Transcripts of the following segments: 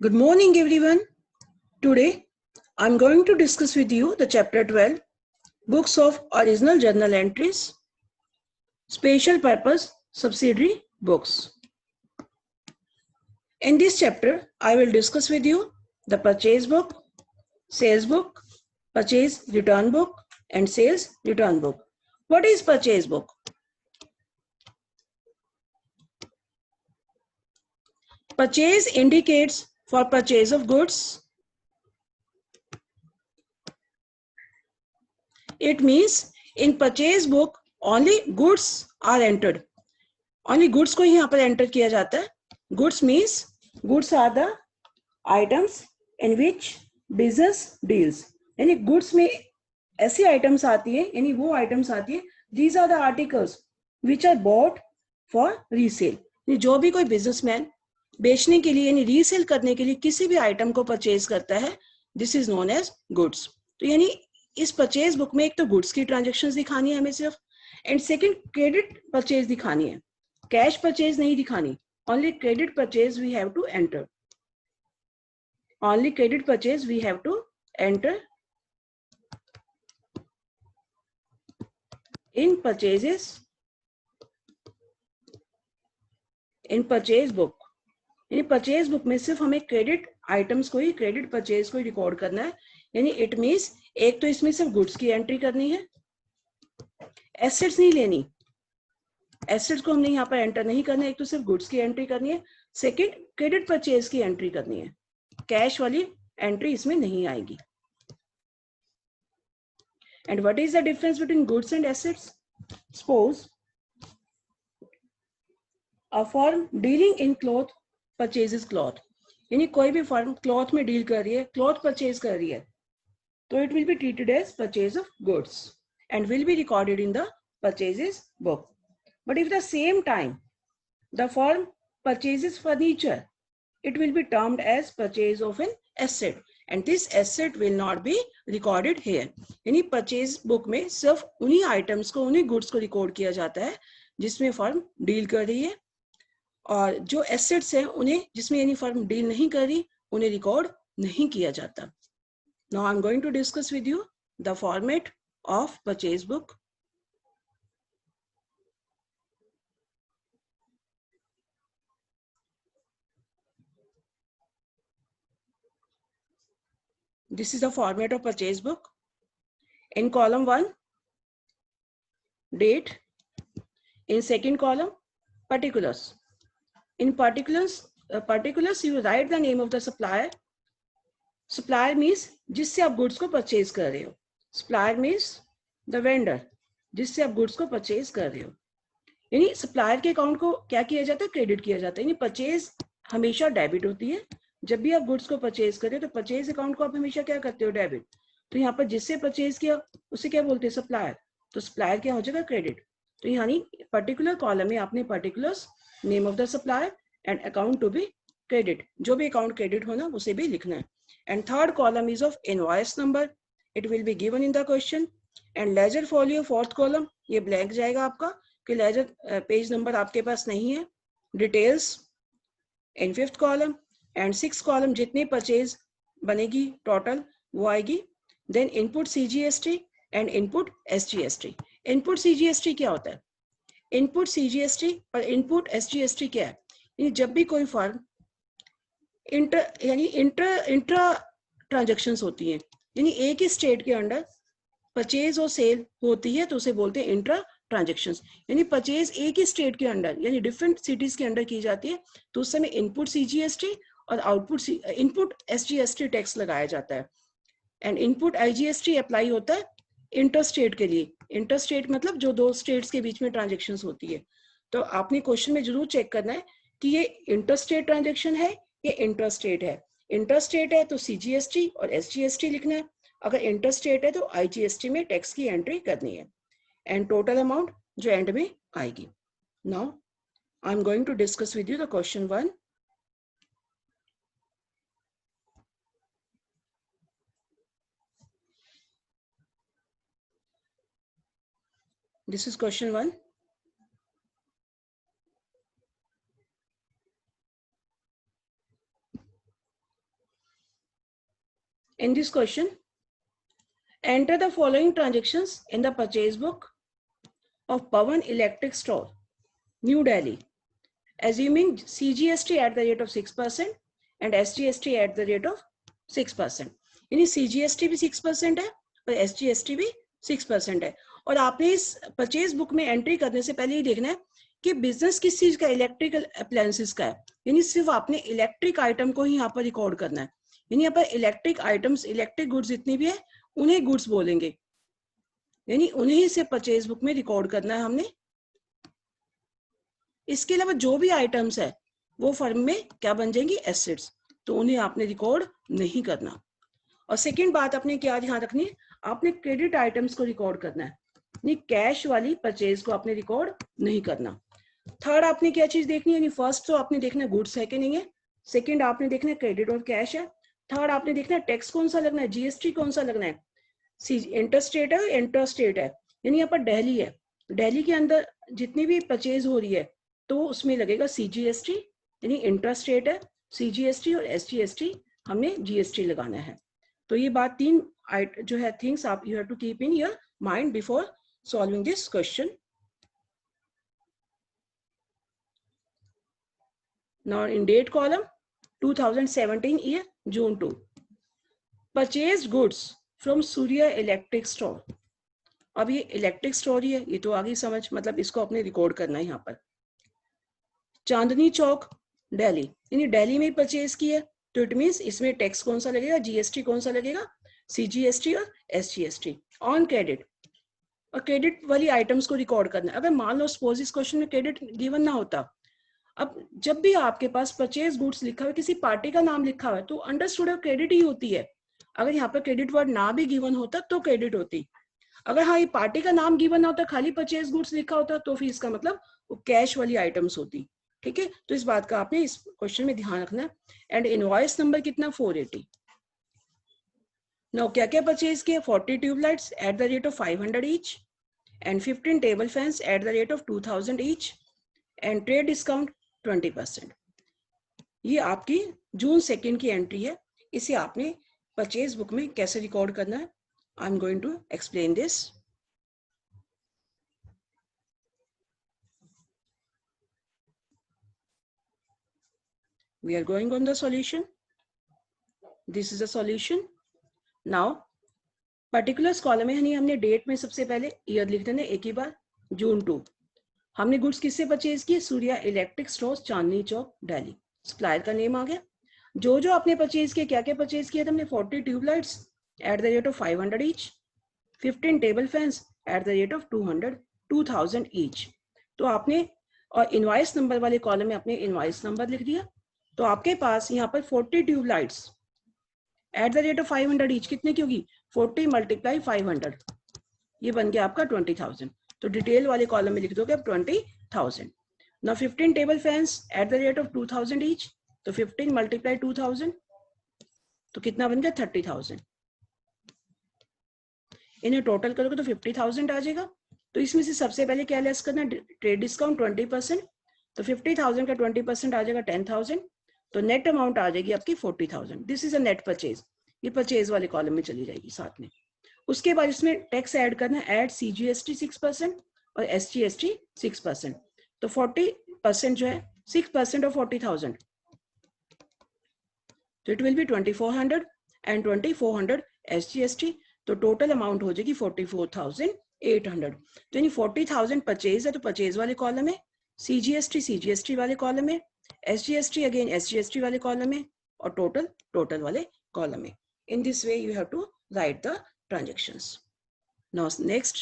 Good morning, everyone. Today, I'm going to discuss with you the chapter 12, Books of Original Journal Entries, Special Purpose Subsidiary Books. In this chapter, I will discuss with you the purchase book, sales book, purchase return book, and sales return book. What is purchase book? Purchase indicates for purchase of goods. It means in purchase book only goods are entered. Only goods को यहाँ पर enter किया जाता है. Goods means goods are the items in which business deals. यानी goods में ऐसी items आती है, यानी वो items आती है. These are the articles which are bought for resale. यानी जो भी कोई businessman बेचने के लिए यानी रीसेल करने के लिए किसी भी आइटम को परचेज करता है, this is known as goods. तो यानी इस परचेज बुक में एक तो गुड्स की ट्रांजेक्शन्स दिखानी है हमें सिर्फ, एंड सेकंड क्रेडिट परचेज दिखानी है. कैश परचेज नहीं दिखानी. Only credit purchase we have to enter. Only credit purchase we have to enter in purchases in purchase book. यानी परचेज बुक में सिर्फ हमें क्रेडिट आइटम्स को ही, क्रेडिट परचेज को ही रिकॉर्ड करना है. यानी इट मींस एक तो इसमें सिर्फ गुड्स की एंट्री करनी है, एसेट्स नहीं लेनी. एसेट्स को हमने यहाँ पर एंटर नहीं करना है, एक तो सिर्फ गुड्स की एंट्री करनी है. सेकंड क्रेडिट परचेज की एंट्री करनी है. कैश वाली एंट्री इसमें नहीं आएगी. And what is the difference between goods and assets? Suppose a firm dealing in cloth purchases cloth. यानी कोई भी फर्म क्लॉथ में डील कर रही है, क्लॉथ परचेज कर रही है, तो it will be treated as purchase of goods and will be recorded in the purchases book. But if the same time the firm purchases furniture, it will be termed as purchase of an asset and this asset will not be recorded here. यानी purchase book में सिर्फ उन्हीं items को, उन्हीं goods को record किया जाता है जिसमें फर्म डील कर रही है, और जो एसेट्स है उन्हें, जिसमें यानी फर्म डील नहीं कर रही, उन्हें रिकॉर्ड नहीं किया जाता. Now I am going to discuss with you the format of purchase book. This is the format of purchase book. In column 1, date. In second column, particulars. In particulars you write the name of the supplier. Supplier means जिससे आप goods को purchase कर रहे हो. Supplier means the vendor, जिससे आप goods को purchase कर रहे हो. यानी सप्लायर के अकाउंट को क्या किया जाता है? क्रेडिट किया जाता है. यानी परचेज हमेशा डेबिट होती है. जब भी आप गुड्स को परचेज करें तो परचेज अकाउंट को आप हमेशा क्या करते हो? डेबिट. तो यहाँ पर जिससे परचेज किया उसे क्या बोलते हैं? सप्लायर. तो सप्लायर क्या हो जाएगा? क्रेडिट. तो यानी पर्टिकुलर कॉलम में आपने particulars, name of the supplier and account to be credit. जो भी अकाउंट क्रेडिट होना उसे भी लिखना है. And third column is of invoice number. It will be given in the question. And ledger folio fourth column, ये blank जाएगा आपका कि लेजर पेज नंबर आपके पास नहीं है. Details in fifth column. And six column जितनी परचेज बनेगी टोटल वो आएगी. Then input CGST and input SGST. Input CGST क्या होता है? इनपुट सीजीएसटी और इनपुट एसजीएसटी क्या है? यानी जब भी कोई फर्म इंट्रा ट्रांजेक्शन्स होती हैं, यानी एक ही स्टेट के अंडर परचेज और सेल होती है तो उसे बोलते हैं इंट्रा ट्रांजेक्शन्स. यानी परचेज एक ही स्टेट के अंडर यानी डिफरेंट सिटीज के अंडर की जाती है तो उस समय इनपुट सीजीएसटी और आउटपुट इनपुट एसजीएसटी टैक्स लगाया जाता है. एंड इनपुट आईजीएसटी अप्लाई होता है इंटर स्टेट के लिए. इंटर स्टेट मतलब जो दो स्टेट्स के बीच में ट्रांजेक्शन्स होती है. तो आपने क्वेश्चन में जरूर चेक करना है कि ये इंटर स्टेट ट्रांजेक्शन है, ये इंटर स्टेट है. इंटर स्टेट है तो सीजीएसटी और एसजीएसटी लिखना है. अगर इंटर स्टेट है तो आईजीएसटी में टैक्स की एंट्री करनी है. एंड टोटल अमाउंट जो एंड में आएगी. Now I am going to discuss with you the question 1. This is question 1. In this question, enter the following transactions in the purchase book of Pawan Electric Store, New Delhi, assuming CGST at the rate of 6% and SGST at the rate of 6%. यानी CGST भी 6% है और SGST भी 6% है. और आपने इस purchase book में एंट्री करने से पहले ही देखना है कि बिजनेस किस चीज का, इलेक्ट्रिकल अप्लायंसेस का है. यानी सिर्फ आपने इलेक्ट्रिक आइटम को ही यहाँ पर रिकॉर्ड करना है. यानी यहाँ पर इलेक्ट्रिक आइटम्स, इलेक्ट्रिक गुड्स जितनी भी है उन्हें गुड्स बोलेंगे, यानी उन्हें से परचेज बुक में रिकॉर्ड करना है हमने. इसके अलावा जो भी आइटम्स है वो फर्म में क्या बन जाएंगी, एसेट्स, तो उन्हें आपने रिकॉर्ड नहीं करना. और सेकंड बात आपने क्या ध्यान रखनी है, आपने क्रेडिट आइटम्स को रिकॉर्ड करना है, यानी कैश वाली परचेज को आपने रिकॉर्ड नहीं करना. थर्ड आपने क्या चीज देखनी है, यानी फर्स्ट तो आपने देखना है गुड्स है कि नहीं है, सेकंड आपने देखना है क्रेडिट और कैश है, थर्ड आपने देखना है टैक्स कौन सा लगना है, जीएसटी कौन सा लगना है, इंटरस्टेट है, इंटरस्टेट है, यानी यहाँ पर दिल्ली है, दिल्ली के अंदर जितनी भी परचेज हो रही है तो उसमें लगेगा सीजीएसटी, यानी इंटरस्टेट है सीजीएसटी, और एसजीएसटी हमने जीएसटी लगाना है. तो ये बात तीन जो है थिंग्स आप you have to keep in your mind before solving this question. Now in date column 2017 year June 2, purchased goods from Surya Electric Store. अब ये इलेक्ट्रिक स्टोर ही है, ये तो आगे समझ, मतलब इसको अपने रिकॉर्ड करना है यहाँ पर. चांदनी चौक दिल्ली, यानी दिल्ली में परचेज की है, तो इट मीन्स इसमें टैक्स कौन सा लगेगा, जीएसटी कौन सा लगेगा, सीजीएसटी और एसजीएसटी. ऑन क्रेडिट, और क्रेडिट वाली आइटम्स को रिकॉर्ड करना है. अगर मान लो सपोज इस क्वेश्चन में क्रेडिट गिवन ना होता, अब जब भी आपके पास परचेज गुड्स लिखा हुआ, किसी पार्टी का नाम लिखा हुआ है, तो अंडरस्टूड क्रेडिट ही होती है. अगर यहाँ पर क्रेडिट वर्ड ना भी गिवन होता तो क्रेडिट होती. अगर हाँ ये पार्टी का नाम गिवन ना होता, खाली परचेज गुड्स लिखा होता, तो फिर इसका मतलब वो कैश वाली आइटम्स होती. ठीक है, तो इस बात का आपने इस क्वेश्चन में ध्यान रखना है. एंड इनवॉइस नंबर कितना, 480. नाउ क्या क्या परचेज किया, 40 tubelights eight the rate of 500 each, and 15 table fans eight the rate of 2000 each, and trade discount 20%. ये आपकी जून 2 की एंट्री है. इसे आपने परचेज बुक में कैसे रिकॉर्ड करना है, I am going to explain this. We are going on the solution. This is a solution. Now particulars column में यानी हमने डेट में सबसे पहले ईयर लिख देना एक ही बार, जून 2. हमने गुड्स किससे परचेज किए, Surya electric store Chandni Chowk Delhi. Supplier का नेम आ गया. जो जो आपने परचेज किया, क्या क्या परचेज किया था हमने, 40 tubelights eight the rate of 500 each, 15 table fans eight the rate of 2000 each. तो आपने और इनवॉइस नंबर वाले कॉलम में आपने इनवॉइस नंबर लिख दिया. तो आपके पास यहाँ पर 40 tubelights eight the rate of 500 each कितने की होगी, 40 × 500, ये बन गया आपका 20,000. तो डिटेल वाले कॉलम में लिख दोगे आप 20,000. ना 15 table fans eight the rate of 2000 each, तो 15 × 2000, तो कितना बन गया 30,000. इन्हें टोटल करोगे तो 50,000 आ जाएगा. तो इसमें से सबसे पहले क्या लेस करना, ट्रेड डिस्काउंट 20%, तो 50,000 का 20% आ जाएगा 10,000, तो नेट अमाउंट आ जाएगी आपकी 40,000. This is a net purchase, ये परचेज वाले कॉलम में चली जाएगी साथ में. उसके बाद इसमें टैक्स ऐड करना है, ऐड सीजीएसटी 6% और एसजीएसटी 6%. तो 40% जो है 6% ऑफ 40,000, तो it will B 2400 and 2400 SGST. तो टोटल अमाउंट हो जाएगी 44,800. तो यानी 40,000 परचेज है, तो परचेज वाले कॉलम में, सीजीएसटी वाले कॉलम में, एसजीएसटी अगेन एसजीएसटी वाले कॉलम में, और टोटल वाले कॉलम में. In this way you have to write the transactions. Now next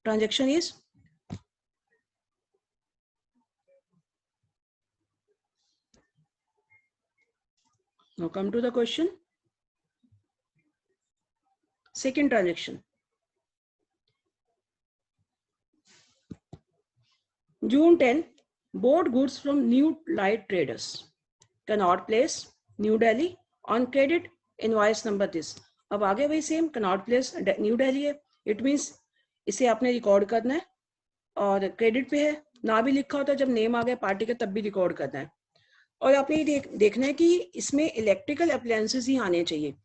transaction is now come to the question. Second transaction, June 10, bought goods from New Light Traders, Connaught Place, New Delhi, on credit, invoice number this. अब आगे वही same, Connaught place new Delhi है, it means इसे आपने record करना है. और credit पे है, ना भी लिखा होता है, जब नेम आ गया पार्टी का तब भी रिकॉर्ड करना है. और आपने ये देखना है कि इसमें इलेक्ट्रिकल अप्लायंसेस ही आने चाहिए.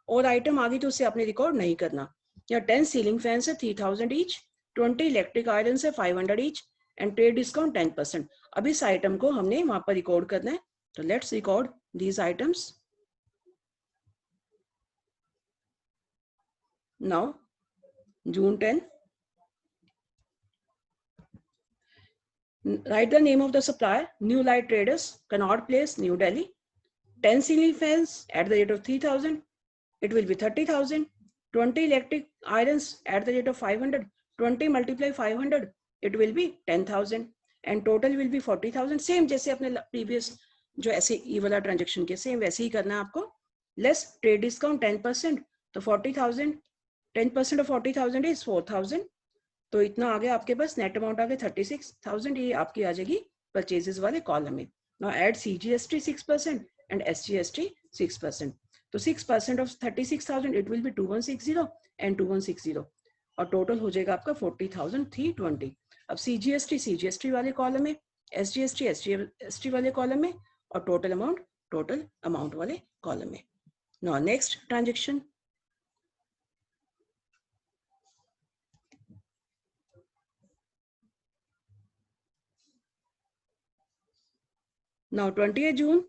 और आइटम आ गई तो उसे आपने रिकॉर्ड नहीं करना। या 10 सीलिंग फैंस है 3000 ईच, 20 इलेक्ट्रिक आयरन है 500 ईच एंड ट्रेड डिस्काउंट 10%। अब इस आइटम को हमने वहां पर रिकॉर्ड करना है, तो let's record these items. Now June 10, write the name of the supplier, New Light Traders, Connaught Place, New Delhi. 10 ceiling fans at the rate of 3000, it will be 30,000. 20 electric irons at the rate of 500, 20 multiply 500, it will be 10,000 and total will be 40,000. Same जैसे अपने previous जो ऐसे ई वाला transaction के same वैसे ही करना है आपको। लेस ट्रेड डिस्काउंट 10%, तो 40,000, 10% ऑफ 40,000 इज 4,000, तो इतना आ गया आपके पास। नेट अमाउंट आ गया 36,000, ये आपकी आ जाएगी परचेजेस वाले कॉलम में। Now add CGST 6% and SGST 6%, तो 6% of 36,000 it will B 2160 and 2160 और टोटल हो जाएगा आपका 40,320। अब CGST वाले कॉलम में, SGST वाले कॉलम में और टोटल अमाउंट वाले कॉलम में। Now next transaction, now 20th June,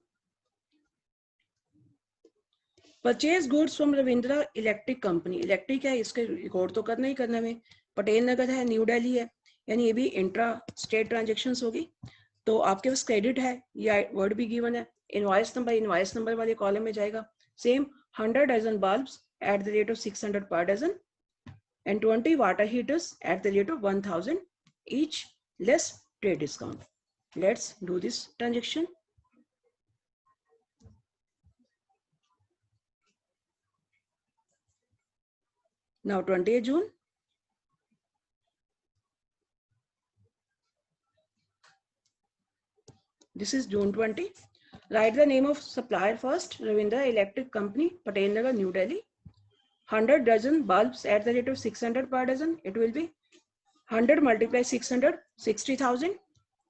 purchase goods from Ravindra electric company. Electric है, इसके रिकॉर्ड तो करना ही करना है। पटेल नगर है, न्यू दिल्ली है, यानी ये भी इंट्रा स्टेट ट्रांजेक्शन्स होगी। तो आपके पास क्रेडिट है, ये वर्ड भी गिवन है। इनवॉइस नंबर वाले कॉलम में जाएगा। Same 100 dozen bulbs at the rate of 600 per dozen and 20 water heaters at the rate of 1000 each, less trade discount. Let's do this transaction. Now 20th June, this is June 20. Write the name of supplier first, Ravindra Electric Company, Patel Nagar, New Delhi. 100 dozen bulbs at the rate of 600 per dozen, it will be 100 multiply 600, 60,000.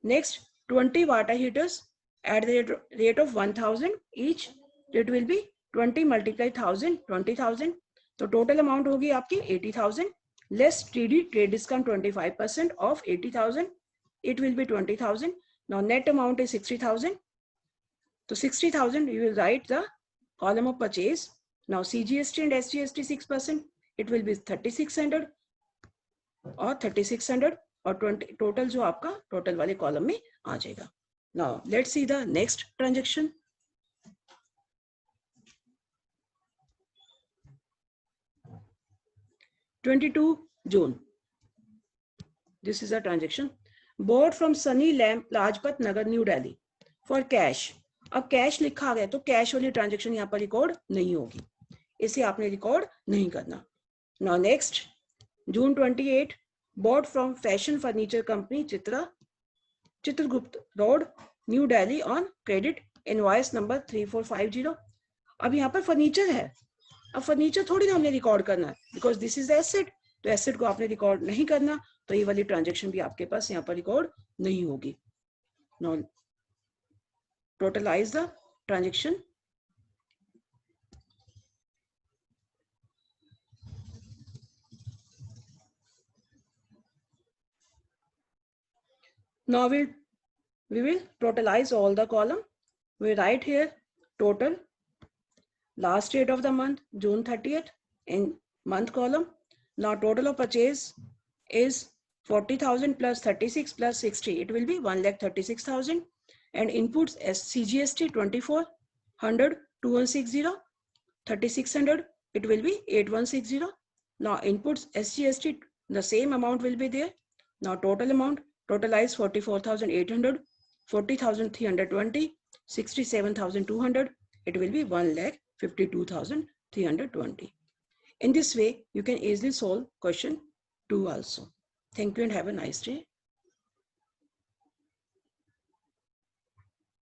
Next, 20 water heaters at the rate of 1000 each, it will be 20 multiply 1000, 20,000. तो total amount होगी आपकी 80,000, less trade discount 25% of 80,000, it will B 20,000. Now net amount is 60,000, तो 60,000 you will write the column of purchase. Now CGST and SGST 6%, it will be 3600 और 3600 और 20 total जो आपका total वाले column में आ जाएगा। Now let's see the next transaction. June. This is a transaction. Bought from Sunny Lamp, Lajpat Nagar, New Delhi for cash. अब cash लिखा गया तो कैश वाली ट्रांजेक्शन यहाँ पर रिकॉर्ड नहीं होगी, इसे आपने रिकॉर्ड नहीं करना। Now next, June 28, bought from Fashion Furniture Company, Chitragupta Road, New Delhi on credit, invoice number 3450. अब यहाँ पर फर्नीचर है, अब फर्नीचर थोड़ी ना हमने रिकॉर्ड करना है, बिकॉज दिस इज एसेट, तो एसेट को आपने रिकॉर्ड नहीं करना, तो ये वाली ट्रांजेक्शन भी आपके पास यहाँ पर रिकॉर्ड नहीं होगी। Now totalize the transaction. Now we will totalize all the column. We write here total, last date of the month June 30th in month column. Now total of purchase is 40,000 plus 36 plus 60, it will be 1,36,000. And inputs as CGST 2400 2160, 3600, it will be 8160. Now inputs SGST, the same amount will be there. Now total amount, totalize 44,800, 40,320, 67,200, it will be 1,52,320. In this way, you can easily solve question 2 also. Thank you and have a nice day.